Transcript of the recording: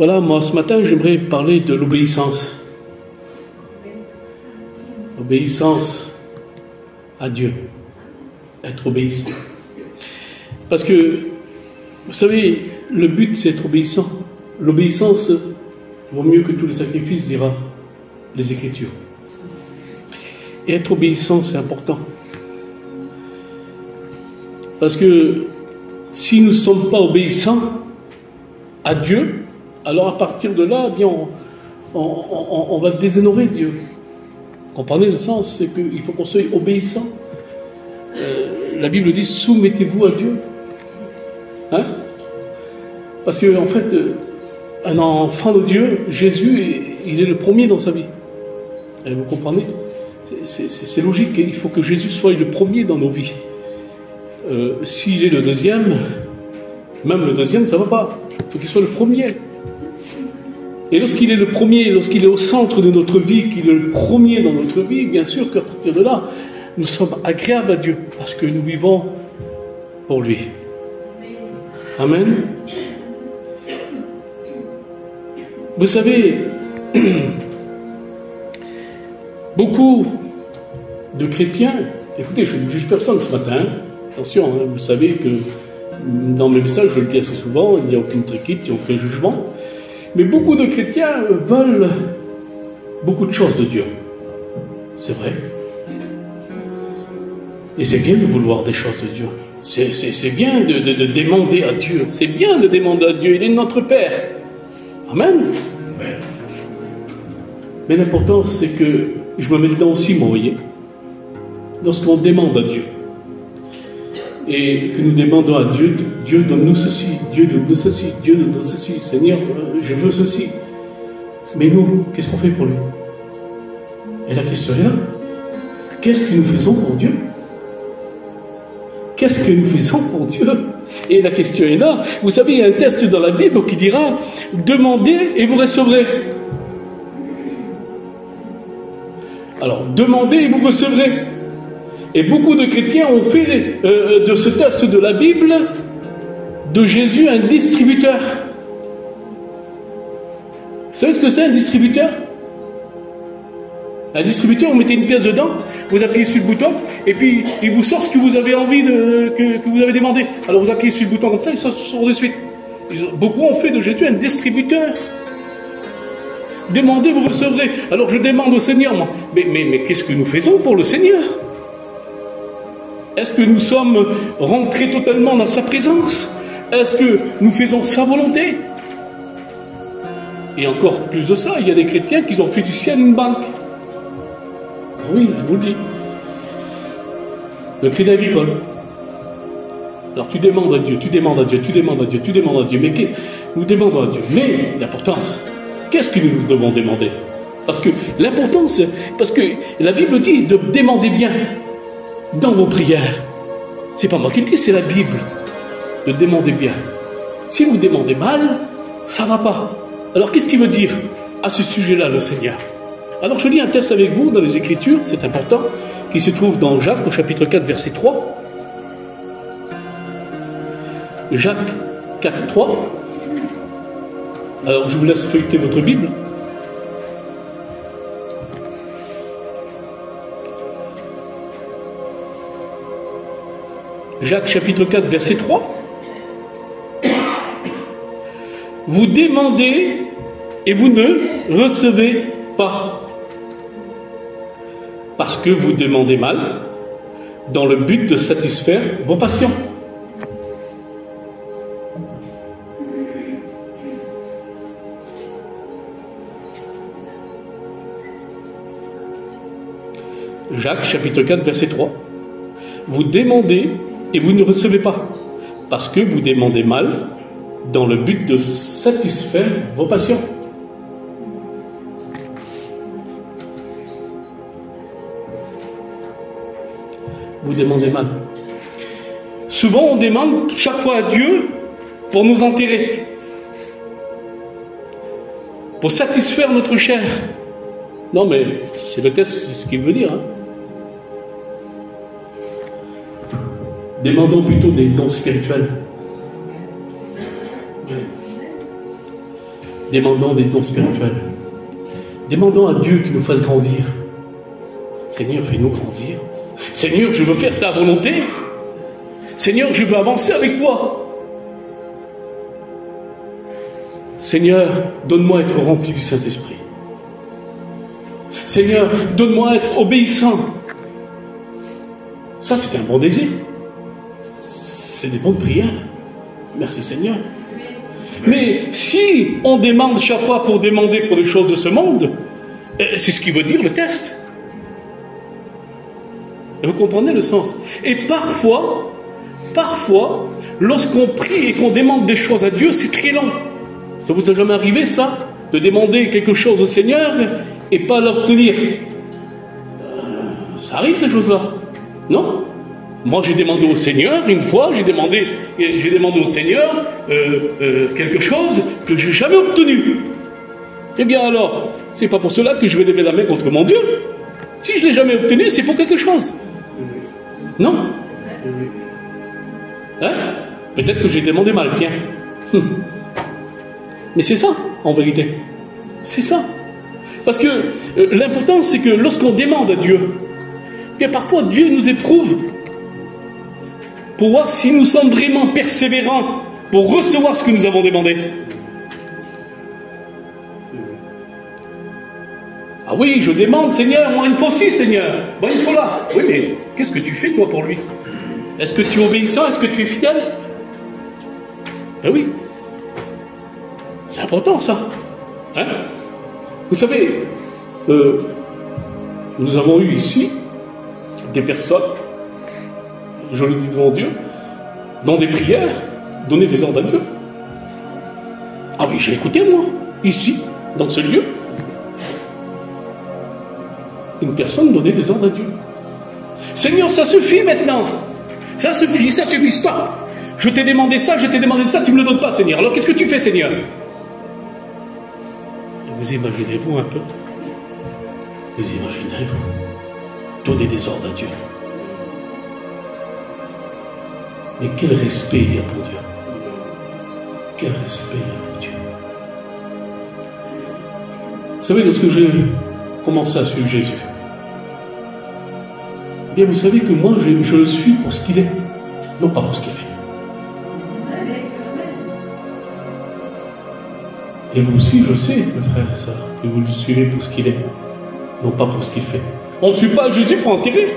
Voilà, moi ce matin j'aimerais parler de l'obéissance. Obéissance à Dieu. Être obéissant. Parce que, vous savez, le but c'est être obéissant. L'obéissance vaut mieux que tous les sacrifices, dira les Écritures. Et être obéissant, c'est important. Parce que si nous ne sommes pas obéissants à Dieu, alors à partir de là, eh bien, on va déshonorer Dieu. Comprenez le sens, c'est qu'il faut qu'on soit obéissant. La Bible dit, soumettez-vous à Dieu. Hein? Parce que, en fait, un enfant de Dieu, Jésus, il est le premier dans sa vie. Et vous comprenez? C'est logique, il faut que Jésus soit le premier dans nos vies. S'il est le deuxième, même le deuxième, ça ne va pas. Il faut qu'il soit le premier. Et lorsqu'il est le premier, lorsqu'il est au centre de notre vie, qu'il est le premier dans notre vie, bien sûr qu'à partir de là, nous sommes agréables à Dieu, parce que nous vivons pour lui. Amen. Vous savez, beaucoup de chrétiens, écoutez, je ne juge personne ce matin, attention, hein, vous savez que dans mes messages, je le dis assez souvent, il n'y a aucune critique, il n'y a aucun jugement, mais beaucoup de chrétiens veulent beaucoup de choses de Dieu. C'est vrai. Et c'est bien de vouloir des choses de Dieu. C'est bien de demander à Dieu. C'est bien de demander à Dieu. Il est notre Père. Amen. Mais l'important, c'est que je me mets dedans aussi, moi, vous voyez. Lorsqu'on demande à Dieu, et que nous demandons à Dieu, Dieu donne-nous ceci, Dieu donne-nous ceci, Dieu donne-nous ceci, Seigneur, je veux ceci. Mais nous, qu'est-ce qu'on fait pour lui? Et la question est là. Qu'est-ce que nous faisons pour Dieu? Qu'est-ce que nous faisons pour Dieu? Et la question est là. Vous savez, il y a un texte dans la Bible qui dira « Demandez et vous recevrez ». Alors, demandez et vous recevrez. Et beaucoup de chrétiens ont fait de ce texte de la Bible, de Jésus, un distributeur. Vous savez ce que c'est un distributeur? Un distributeur, vous mettez une pièce dedans, vous appuyez sur le bouton, et puis il vous sort ce que vous avez envie que vous avez demandé. Alors vous appuyez sur le bouton comme ça, il sort de suite. Beaucoup ont fait de Jésus un distributeur. Demandez, vous recevrez. Alors je demande au Seigneur, moi, mais qu'est-ce que nous faisons pour le Seigneur? Est-ce que nous sommes rentrés totalement dans sa présence? Est-ce que nous faisons sa volonté? Et encore plus de ça, il y a des chrétiens qui ont fait du ciel une banque. Oui, je vous le dis. Le crédit agricole. Alors tu demandes à Dieu, tu demandes à Dieu, tu demandes à Dieu, tu demandes à Dieu. Mais nous demandons à Dieu. Mais l'importance, qu'est-ce que nous devons demander? Parce que l'importance, parce que la Bible dit de demander bien dans vos prières. C'est pas moi qui le dis, c'est la Bible. De demander bien. Si vous demandez mal, ça va pas. Alors qu'est-ce qu'il veut dire à ce sujet-là, le Seigneur? Alors je lis un texte avec vous dans les Écritures, c'est important, qui se trouve dans Jacques au chapitre 4, verset 3. Jacques 4, 3. Alors je vous laisse feuilleter votre Bible. Jacques chapitre 4, verset 3. Vous demandez et vous ne recevez pas. Parce que vous demandez mal, dans le but de satisfaire vos passions. Jacques chapitre 4, verset 3. Vous demandez et vous ne recevez pas, parce que vous demandez mal, dans le but de satisfaire vos passions. Vous demandez mal. Souvent, on demande chaque fois à Dieu pour nous enterrer, pour satisfaire notre chair. Non, mais c'est le texte, c'est ce qu'il veut dire. Hein. Demandons plutôt des dons spirituels. Demandons des dons spirituels. Demandons à Dieu qu'il nous fasse grandir. Seigneur, fais-nous grandir. Seigneur, je veux faire ta volonté. Seigneur, je veux avancer avec toi. Seigneur, donne-moi à être rempli du Saint-Esprit. Seigneur, donne-moi à être obéissant. Ça, c'est un bon désir. C'est des bonnes prières. Merci Seigneur. Mais si on demande chaque fois pour demander pour les choses de ce monde, c'est ce qui veut dire le test. Vous comprenez le sens? Et parfois, lorsqu'on prie et qu'on demande des choses à Dieu, c'est très long. Ça vous est jamais arrivé, ça? De demander quelque chose au Seigneur et pas l'obtenir? Ça arrive, ces choses-là? Non? Moi, j'ai demandé au Seigneur, une fois, j'ai demandé au Seigneur quelque chose que je n'ai jamais obtenu. Eh bien alors, c'est pas pour cela que je vais lever la main contre mon Dieu. Si je ne l'ai jamais obtenu, c'est pour quelque chose. Non? Hein? Peut-être que j'ai demandé mal, tiens. Mais c'est ça, en vérité. C'est ça. Parce que l'important, c'est que lorsqu'on demande à Dieu, bien parfois Dieu nous éprouve pour voir si nous sommes vraiment persévérants pour recevoir ce que nous avons demandé. Ah oui, je demande, Seigneur, moi il me faut ci, Seigneur. Bon, il faut là. Oui, mais qu'est-ce que tu fais, toi, pour lui? Est-ce que tu es obéissant? Est-ce que tu es fidèle? Ben oui. C'est important, ça. Hein? Vous savez, nous avons eu ici des personnes, je le dis devant Dieu, dans des prières, donner des ordres à Dieu. Ah oui, j'ai écouté, moi, ici, dans ce lieu, une personne donner des ordres à Dieu. Seigneur, ça suffit maintenant. Ça suffit, stop. Je t'ai demandé ça, je t'ai demandé ça, tu ne me le donnes pas, Seigneur. Alors qu'est-ce que tu fais, Seigneur? Vous imaginez-vous un peu? Vous imaginez-vous donner des ordres à Dieu? Mais quel respect il y a pour Dieu? Quel respect il y a pour Dieu? Vous savez, lorsque j'ai commencé à suivre Jésus, eh bien vous savez que moi, je le suis pour ce qu'il est, non pas pour ce qu'il fait. Et vous aussi, je sais, mes frères et sœurs, que vous le suivez pour ce qu'il est, non pas pour ce qu'il fait. On ne suit pas Jésus pour enterrer.